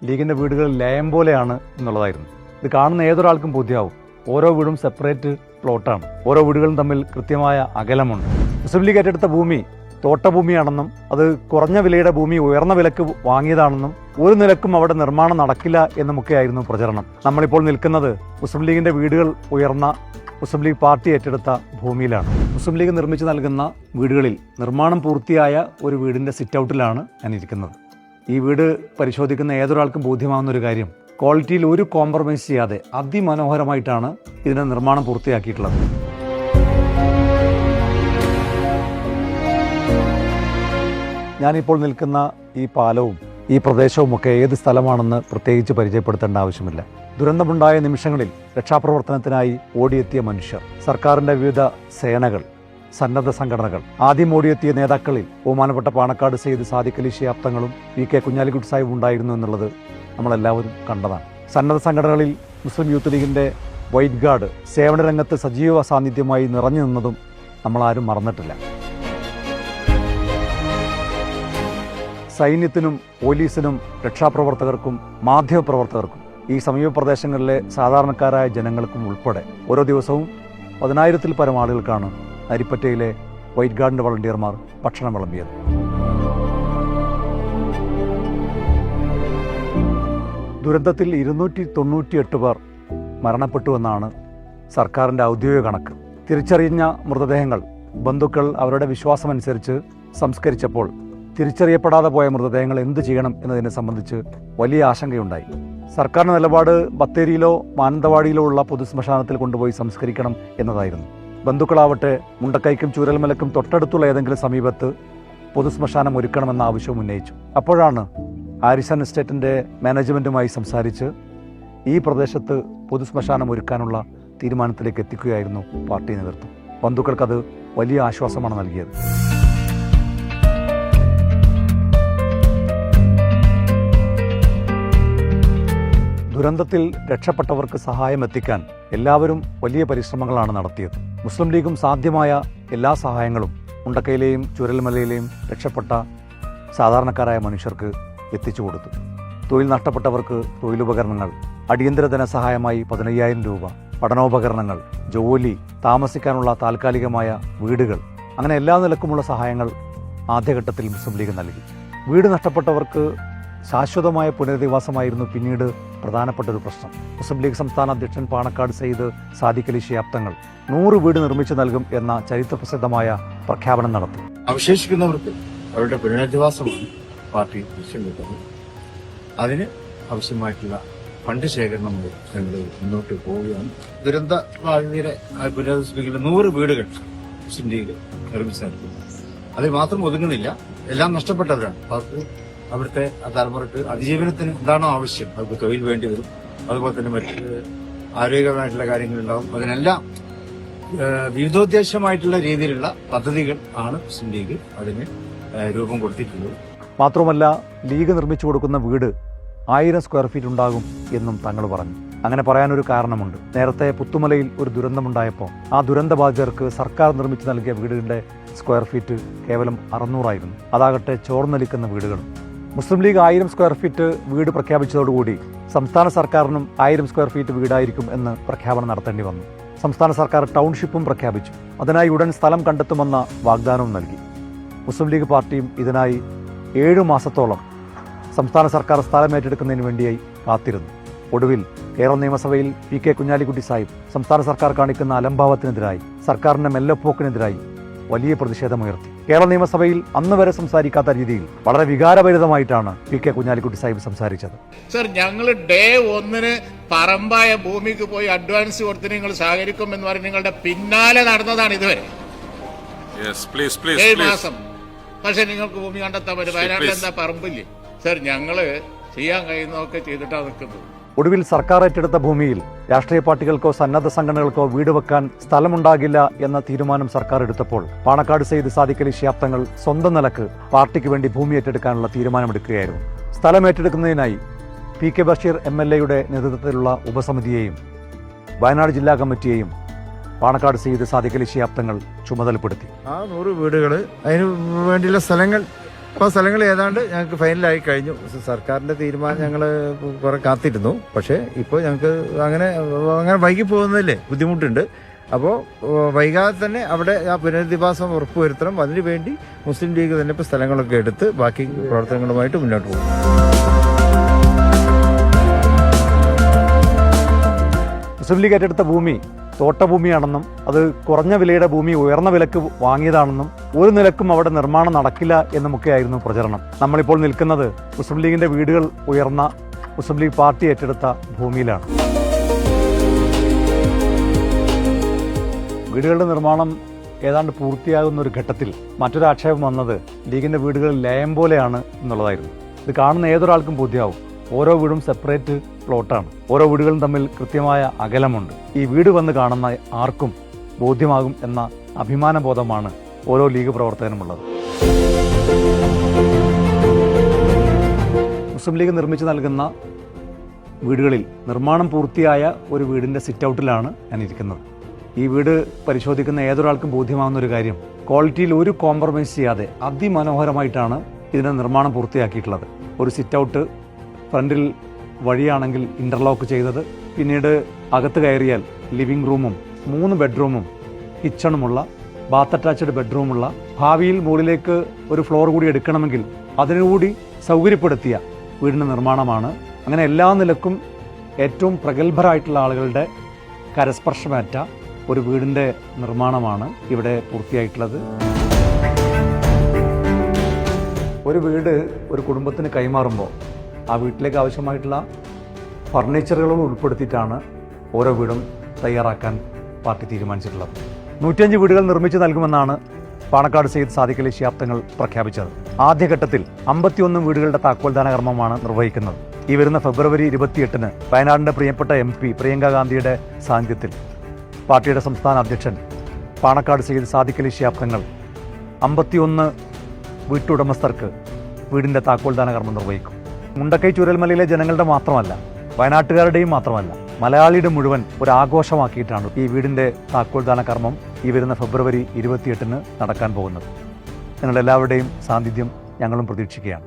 ലീഗിൻ്റെ വീടുകൾ ലയം പോലെയാണ് എന്നുള്ളതായിരുന്നു. ഇത് കാണുന്ന ഏതൊരാൾക്കും ബോധ്യമാവും. ഓരോ വീടും സെപ്പറേറ്റ് പ്ലോട്ടാണ്. ഓരോ വീടുകളും തമ്മിൽ കൃത്യമായ അകലമുണ്ട്. മുസ്ലിം ലീഗ് ഏറ്റെടുത്ത ഭൂമി തോട്ടഭൂമിയാണെന്നും അത് കുറഞ്ഞ വിലയുടെ ഭൂമി ഉയർന്ന വിലക്ക് വാങ്ങിയതാണെന്നും ഒരു നിലക്കും അവിടെ നിർമ്മാണം നടക്കില്ല എന്നുമൊക്കെയായിരുന്നു പ്രചരണം. നമ്മളിപ്പോൾ നിൽക്കുന്നത് മുസ്ലിം ലീഗിൻ്റെ വീടുകൾ ഉയർന്ന മുസ്ലിം ലീഗ് പാർട്ടി ഏറ്റെടുത്ത ഭൂമിയിലാണ്. മുസ്ലിം ലീഗ് നിർമ്മിച്ചു നൽകുന്ന വീടുകളിൽ നിർമ്മാണം പൂർത്തിയായ ഒരു വീടിൻ്റെ സിറ്റ് ഔട്ടിലാണ് ഞാൻ ഇരിക്കുന്നത്. ഈ വീട് പരിശോധിക്കുന്ന ഏതൊരാൾക്കും ബോധ്യമാകുന്ന ഒരു കാര്യം, ക്വാളിറ്റിയിൽ ഒരു കോംപ്രമൈസ് ചെയ്യാതെ അതിമനോഹരമായിട്ടാണ് ഇതിൻ്റെ നിർമ്മാണം പൂർത്തിയാക്കിയിട്ടുള്ളത്. ഞാനിപ്പോൾ നിൽക്കുന്ന ഈ പാലവും ഈ പ്രദേശവുമൊക്കെ ഏത് സ്ഥലമാണെന്ന് പ്രത്യേകിച്ച് പരിചയപ്പെടുത്തേണ്ട ആവശ്യമില്ല. ദുരന്തമുണ്ടായ നിമിഷങ്ങളിൽ രക്ഷാപ്രവർത്തനത്തിനായി ഓടിയെത്തിയ മനുഷ്യർ, സർക്കാരിൻ്റെ വിവിധ സേനകൾ, സന്നദ്ധ സംഘടനകൾ, ആദ്യം ഓടിയെത്തിയ നേതാക്കളിൽ ബഹുമാനപ്പെട്ട പാണക്കാട് സയ്യിദ് സാദിഖ് അലി ശിഹാബ് പി.കെ. കുഞ്ഞാലിക്കുട്ടി സാഹിബ് ഉണ്ടായിരുന്നു എന്നുള്ളത് നമ്മളെല്ലാവരും കണ്ടതാണ്. സന്നദ്ധ സംഘടനകളിൽ മുസ്ലിം യൂത്ത് ലീഗിൻ്റെ വൈറ്റ് ഗാർഡ് സേവന രംഗത്ത് സജീവ സാന്നിധ്യമായി നിറഞ്ഞു നിന്നതും നമ്മളാരും മറന്നിട്ടില്ല. സൈന്യത്തിനും പോലീസിനും രക്ഷാപ്രവർത്തകർക്കും മാധ്യമപ്രവർത്തകർക്കും ഈ സമീപ പ്രദേശങ്ങളിലെ സാധാരണക്കാരായ ജനങ്ങൾക്കും ഉൾപ്പെടെ ഓരോ ദിവസവും 10,000-ൽ പരം ആളുകൾക്കാണ് അരിപ്പറ്റയിലെ വൈറ്റ് ഗാർഡിൻ്റെ വളണ്ടിയർമാർ ഭക്ഷണം വിളമ്പിയത്. ദുരന്തത്തിൽ 298 പേർ മരണപ്പെട്ടുവെന്നാണ് സർക്കാരിൻ്റെ ഔദ്യോഗിക കണക്ക്. തിരിച്ചറിഞ്ഞ മൃതദേഹങ്ങൾ ബന്ധുക്കൾ അവരുടെ വിശ്വാസമനുസരിച്ച് സംസ്കരിച്ചപ്പോൾ തിരിച്ചറിയപ്പെടാതെ പോയ മൃതദേഹങ്ങൾ എന്ത് ചെയ്യണം എന്നതിനെ സംബന്ധിച്ച് വലിയ ആശങ്കയുണ്ടായി. സർക്കാരിൻ്റെ നിലപാട് ബത്തേരിയിലോ മാനന്തവാടിയിലോ ഉള്ള പൊതുശ്മശാനത്തിൽ കൊണ്ടുപോയി സംസ്കരിക്കണം എന്നതായിരുന്നു. ബന്ധുക്കളാവട്ടെ മുണ്ടക്കൈക്കും ചൂരൽമലക്കും തൊട്ടടുത്തുള്ള ഏതെങ്കിലും സമീപത്ത് പൊതുശ്മശാനം ഒരുക്കണമെന്ന ആവശ്യവും ഉന്നയിച്ചു. അപ്പോഴാണ് ഹാരിസൺ എസ്റ്റേറ്റിൻ്റെ മാനേജ്മെൻറ്റുമായി സംസാരിച്ച് ഈ പ്രദേശത്ത് പൊതുശ്മശാനം ഒരുക്കാനുള്ള തീരുമാനത്തിലേക്ക് എത്തിക്കുകയായിരുന്നു പാർട്ടി നേതൃത്വം. ബന്ധുക്കൾക്കത് വലിയ ആശ്വാസമാണ് നൽകിയത്. ദുരന്തത്തിൽ രക്ഷപ്പെട്ടവർക്ക് സഹായം എത്തിക്കാൻ എല്ലാവരും വലിയ പരിശ്രമങ്ങളാണ് നടത്തിയത്. മുസ്ലിം ലീഗും സാധ്യമായ എല്ലാ സഹായങ്ങളും മുണ്ടക്കയിലെയും ചുരൽമലയിലെയും രക്ഷപ്പെട്ട സാധാരണക്കാരായ മനുഷ്യർക്ക് എത്തിച്ചു കൊടുത്തു. തൊഴിൽ നഷ്ടപ്പെട്ടവർക്ക് തൊഴിലുപകരണങ്ങൾ, അടിയന്തര ധനസഹായമായി 15,000 രൂപ, പഠനോപകരണങ്ങൾ, ജോലി, താമസിക്കാനുള്ള താൽക്കാലികമായ വീടുകൾ, അങ്ങനെ എല്ലാ നിലക്കുമുള്ള സഹായങ്ങൾ ആദ്യഘട്ടത്തിൽ മുസ്ലിം ലീഗ് നൽകി. വീട് നഷ്ടപ്പെട്ടവർക്ക് ശാശ്വതമായ പുനരധിവാസമായിരുന്നു പിന്നീട് പ്രധാനപ്പെട്ട ഒരു പ്രശ്നം. മുസ്ലിം ലീഗ് സംസ്ഥാന അധ്യക്ഷൻ പാണക്കാട് സയ്യിദ് സാദിഖ് അലി ശിഹാബ് 100 വീട് നിർമ്മിച്ചു നൽകും എന്ന ചരിത്രപ്രസിദ്ധമായ പ്രഖ്യാപനം നടത്തി. അവശേഷിക്കുന്നവർക്ക് അവരുടെ പുനരധിവാസമാണ് പാർട്ടി ലക്ഷ്യം വെക്കുന്നത്. അതിന് ആവശ്യമായിട്ടുള്ള ഫണ്ട് ശേഖരണം ഞങ്ങൾ മുന്നോട്ട് പോവുകയാണ്. ദുരന്ത ബാധിതരെ പുനരധിവസിപ്പിക്കുന്ന 100 വീടുകൾ മുസ്ലിം ലീഗ് നിർമ്മിച്ചു നൽകും. അതിൽ മാത്രം ഒതുങ്ങുന്നില്ല, എല്ലാം നഷ്ടപ്പെട്ടവരാണ്. അവർക്ക് അവിടുത്തെ തലമുറക്ക് അതിജീവനത്തിന് എന്താണോ ആവശ്യം, അവർക്ക് തൊഴിൽ വേണ്ടി വരും, അതുപോലെ തന്നെ മറ്റ് ആരോഗ്യപരമായിട്ടുള്ള കാര്യങ്ങളുണ്ടാവും. അതിനെല്ലാം വിവിധോദ്ദേശമായിട്ടുള്ള രീതിയിലുള്ള പദ്ധതികൾ ആണ് മുസ്ലിം ലീഗ് അതിന് രൂപം കൊടുത്തിട്ടുള്ളത്. മാത്രമല്ല ലീഗ് നിർമ്മിച്ചു കൊടുക്കുന്ന വീട് 1000 സ്ക്വയർ ഫീറ്റ് ഉണ്ടാകും എന്നും തങ്ങൾ പറഞ്ഞു. അങ്ങനെ പറയാനൊരു കാരണമുണ്ട്. നേരത്തെ പുത്തുമലയിൽ ഒരു ദുരന്തമുണ്ടായപ്പോൾ ആ ദുരന്തബാധിതർക്ക് സർക്കാർ നിർമ്മിച്ചു നൽകിയ വീടിന്റെ സ്ക്വയർ ഫീറ്റ് കേവലം 600 ആയിരുന്നു. അതാകട്ടെ ചോർന്നൊലിക്കുന്ന വീടുകളും. മുസ്ലിം ലീഗ് 1000 സ്ക്വയർ ഫീറ്റ് വീട് പ്രഖ്യാപിച്ചതോടുകൂടി സംസ്ഥാന സർക്കാരിനും 1000 സ്ക്വയർ ഫീറ്റ് വീടായിരിക്കും എന്ന് പ്രഖ്യാപനം നടത്തേണ്ടി വന്നു. സംസ്ഥാന സർക്കാർ ടൗൺഷിപ്പും പ്രഖ്യാപിച്ചു. അതിനായി ഉടൻ സ്ഥലം കണ്ടെത്തുമെന്ന വാഗ്ദാനവും നൽകി. മുസ്ലിം ലീഗ് പാർട്ടിയും ഇതിനായി 7 മാസത്തോളം സംസ്ഥാന സർക്കാർ സ്ഥലം ഏറ്റെടുക്കുന്നതിന് വേണ്ടിയായി കാത്തിരുന്നു. ഒടുവിൽ കേരള നിയമസഭയിൽ പി.കെ. കുഞ്ഞാലിക്കുട്ടി സാഹിബ് സംസ്ഥാന സർക്കാർ കാണിക്കുന്ന അലംഭാവത്തിനെതിരായി, സർക്കാരിന്റെ മെല്ലപ്പോക്കിനെതിരായി വലിയ പ്രതിഷേധമുയർത്തി. കേരള നിയമസഭയിൽ അന്ന് വരെ സംസാരിക്കാത്ത രീതിയിൽ വളരെ വികാരഭരിതമായിട്ടാണ് പി.കെ. കുഞ്ഞാലിക്കുട്ടി സാഹിബ് സംസാരിച്ചത്. സർ, ഞങ്ങൾ ഡേ 1 പറമ്പായ ഭൂമിക്ക് പോയി അഡ്വാൻസ് കൊടുത്ത് നിങ്ങൾ സഹകരിക്കും എന്ന് പറഞ്ഞ് നിങ്ങളുടെ പിന്നാലെ നടന്നതാണ് ഇതുവരെ 7 മാസം. പക്ഷെ നിങ്ങൾക്ക് ഭൂമി കണ്ടെത്താൻ പറ്റും. വയനാട്ടിൽ എന്താ പറമ്പില്ലേ? സർ, ഞങ്ങള് ചെയ്യാൻ കഴിയുന്നതൊക്കെ ചെയ്തിട്ടാണ് നിൽക്കുന്നത്. ഒടുവിൽ സർക്കാർ ഏറ്റെടുത്ത ഭൂമിയിൽ രാഷ്ട്രീയ പാർട്ടികൾക്കോ സന്നദ്ധ സംഘടനകൾക്കോ വീട് വെക്കാൻ സ്ഥലമുണ്ടാകില്ല എന്ന തീരുമാനം സർക്കാർ എടുത്തപ്പോൾ പാണക്കാട് സയ്യിദ് സാദിഖ് അലി ശിഹാബ് സ്വന്തം നിലക്ക് പാർട്ടിക്ക് വേണ്ടി ഭൂമി ഏറ്റെടുക്കാനുള്ള തീരുമാനമെടുക്കുകയായിരുന്നു. സ്ഥലം ഏറ്റെടുക്കുന്നതിനായി പി.കെ. ബഷീർ MLA-യുടെ നേതൃത്വത്തിലുള്ള ഉപസമിതിയെയും വയനാട് ജില്ലാ കമ്മിറ്റിയെയും പാണക്കാട് സയ്യിദ് സാദിഖ് അലി ശിഹാബ് ചുമതലപ്പെടുത്തി. ആ 100 വീടുകൾ, അതിന് വേണ്ടിയുള്ള സ്ഥലങ്ങൾ അപ്പോൾ സ്ഥലങ്ങൾ ഏതാണ്ട് ഞങ്ങൾക്ക് ഫൈനലായി കഴിഞ്ഞു. സർക്കാരിന്റെ തീരുമാനം ഞങ്ങൾ കുറെ കാത്തിരുന്നു. പക്ഷേ ഇപ്പോൾ ഞങ്ങൾക്ക് അങ്ങനെ വൈകി പോകുന്നതില്ലേ ബുദ്ധിമുട്ടുണ്ട്. അപ്പോൾ വൈകാതെ തന്നെ അവിടെ ആ പുനരധിവാസം ഉറപ്പുവരുത്തണം. അതിനുവേണ്ടി മുസ്ലിം ലീഗ് തന്നെ ഇപ്പോൾ സ്ഥലങ്ങളൊക്കെ എടുത്ത് ബാക്കി പ്രവർത്തനങ്ങളുമായിട്ട് മുന്നോട്ട് പോകും. മുസ്ലിം ലീഗ് ഏറ്റെടുത്ത ഭൂമി തോട്ടഭൂമിയാണെന്നും അത് കുറഞ്ഞ വിലയുടെ ഭൂമി ഉയർന്ന വിലക്ക് വാങ്ങിയതാണെന്നും ഒരു നിലക്കും അവിടെ നിർമ്മാണം നടക്കില്ല എന്നുമൊക്കെയായിരുന്നു പ്രചരണം. നമ്മളിപ്പോൾ നിൽക്കുന്നത് മുസ്ലിം ലീഗിന്റെ വീടുകൾ ഉയർന്ന മുസ്ലിം ലീഗ് പാർട്ടി ഏറ്റെടുത്ത ഭൂമിയിലാണ്. വീടുകളുടെ നിർമ്മാണം ഏതാണ്ട് പൂർത്തിയാകുന്ന ഒരു ഘട്ടത്തിൽ മറ്റൊരു ആക്ഷേപം വന്നത് ലീഗിന്റെ വീടുകൾ ലയം പോലെയാണ് എന്നുള്ളതായിരുന്നു. ഇത് കാണുന്ന ഏതൊരാൾക്കും ബോധ്യമാവും. ഓരോ വീടും സെപ്പറേറ്റ് പ്ലോട്ടാണ്. ഓരോ വീടുകളും തമ്മിൽ കൃത്യമായ അകലമുണ്ട്. ഈ വീട് വന്ന് കാണുന്ന ആർക്കും ബോധ്യമാകും എന്ന അഭിമാനബോധമാണ് ഓരോ ലീഗ് പ്രവർത്തകനുമുള്ളത്. മുസ്ലിം ലീഗ് നിർമ്മിച്ചു നൽകുന്ന വീടുകളിൽ നിർമ്മാണം പൂർത്തിയായ ഒരു വീടിന്റെ സിറ്റ് ഔട്ടിലാണ് ഞാൻ ഇരിക്കുന്നത്. ഈ വീട് പരിശോധിക്കുന്ന ഏതൊരാൾക്കും ബോധ്യമാകുന്ന ഒരു കാര്യം, ക്വാളിറ്റിയിൽ ഒരു കോംപ്രമൈസ് ചെയ്യാതെ അതിമനോഹരമായിട്ടാണ് ഇതിന്റെ നിർമ്മാണം പൂർത്തിയാക്കിയിട്ടുള്ളത്. ഒരു സിറ്റ് ഔട്ട്, ഫ്രണ്ടിൽ വഴിയാണെങ്കിൽ ഇന്റർലോക്ക് ചെയ്തത്, പിന്നീട് അകത്ത് കയറിയാൽ ലിവിംഗ് റൂമും 3 ബെഡ്റൂമും കിച്ചണുമുള്ള, ബാത്ത് അറ്റാച്ച്ഡ് ബെഡ്റൂമുള്ള, ഭാവിയിൽ മുകളിലേക്ക് ഒരു ഫ്ലോർ കൂടി എടുക്കണമെങ്കിൽ അതിനുകൂടി സൗകര്യപ്പെടുത്തിയ വീടിൻ്റെ നിർമ്മാണമാണ്. അങ്ങനെ എല്ലാ നിലക്കും ഏറ്റവും പ്രഗത്ഭരായിട്ടുള്ള ആളുകളുടെ കരസ്പർശമേറ്റ ഒരു വീടിൻ്റെ നിർമ്മാണമാണ് ഇവിടെ പൂർത്തിയായിട്ടുള്ളത്. ഒരു വീട് ഒരു കുടുംബത്തിന് കൈമാറുമ്പോൾ ആ വീട്ടിലേക്ക് ആവശ്യമായിട്ടുള്ള ഫർണിച്ചറുകളും ഉൾപ്പെടുത്തിയിട്ടാണ് ഓരോ വീടും തയ്യാറാക്കാൻ പാർട്ടി തീരുമാനിച്ചിട്ടുള്ളത്. 105 വീടുകൾ നിർമ്മിച്ചു നൽകുമെന്നാണ് പാണക്കാട് സയ്യിദ് സാദിഖ് അലി ശിഹാബ് തങ്ങൾ പ്രഖ്യാപിച്ചത്. ആദ്യഘട്ടത്തിൽ 51 വീടുകളുടെ താക്കോൽദാന കർമ്മമാണ് നിർവഹിക്കുന്നത്. ഈ വരുന്ന ഫെബ്രുവരി 28-ന് വയനാടിന്റെ പ്രിയപ്പെട്ട MP പ്രിയങ്ക ഗാന്ധിയുടെ സാന്നിധ്യത്തിൽ പാർട്ടിയുടെ സംസ്ഥാന അധ്യക്ഷൻ പാണക്കാട് സയ്യിദ് സാദിഖ് അലി ശിഹാബ് തങ്ങൾ 51 വീട്ടുടമസ്ഥർക്ക് വീടിന്റെ താക്കോൽദാന കർമ്മം നിർവഹിക്കും. മുണ്ടക്കൈ ചൂരൽമലയിലെ ജനങ്ങളുടെ മാത്രമല്ല, വയനാട്ടുകാരുടെയും മാത്രമല്ല, മലയാളിയുടെ മുഴുവൻ ഒരു ആഘോഷമാക്കിയിട്ടാണ് ഈ വീടിന്റെ താക്കോൽദാന കർമ്മം ഈ വരുന്ന ഫെബ്രുവരി 28-ന് നടക്കാൻ പോകുന്നത്. നിങ്ങളെല്ലാവരുടെയും സാന്നിധ്യം ഞങ്ങളും പ്രതീക്ഷിക്കുകയാണ്.